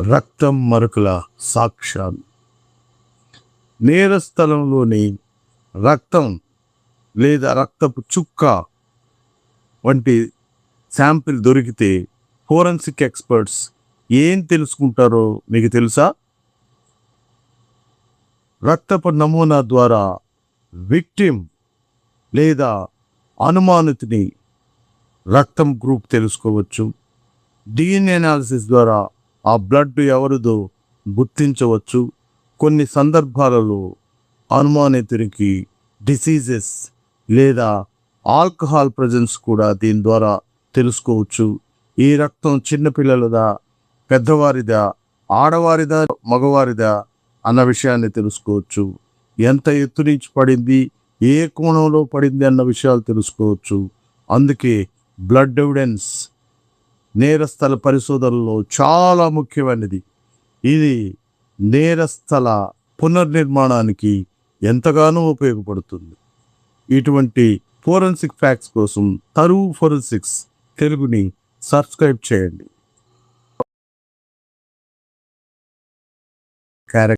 రక్తం మరకల సాక్ష్యాలు. నేర స్థలంలోని రక్తం లేదా రక్తపు చుక్క వంటి శాంపిల్ దొరికితే ఫోరెన్సిక్ ఎక్స్పర్ట్స్ ఏం తెలుసుకుంటారో మీకు తెలుసా? రక్తపు నమూనా ద్వారా విక్టిమ్ లేదా అనుమానితుని రక్తం గ్రూప్ తెలుసుకోవచ్చు. DNA అనాలిసిస్ ద్వారా ఆ బ్లడ్ ఎవరిదో గుర్తించవచ్చు. కొన్ని సందర్భాలలో అనుమానితునికి డిసీజెస్ లేదా ఆల్కహాల్ ప్రజెన్స్ కూడా దీని ద్వారా తెలుసుకోవచ్చు. ఈ రక్తం చిన్నపిల్లలదా, పెద్దవారిదా, ఆడవారిదా, మగవారిదా అన్న విషయాన్ని తెలుసుకోవచ్చు. ఎంత ఎత్తు నుంచి పడింది, ఏ కోణంలో పడింది అన్న విషయాలు తెలుసుకోవచ్చు. అందుకే బ్లడ్ ఎవిడెన్స్ నేరస్థల పరిశోధనలో చాలా ముఖ్యమైనది. ఇది నేరస్థల పునర్నిర్మాణానికి ఎంతగానో ఉపయోగపడుతుంది. ఇటువంటి ఫోరెన్సిక్ ఫ్యాక్ట్స్ కోసం తరువు ఫోరెన్సిక్స్ తెలుగుని సబ్స్క్రైబ్ చేయండి.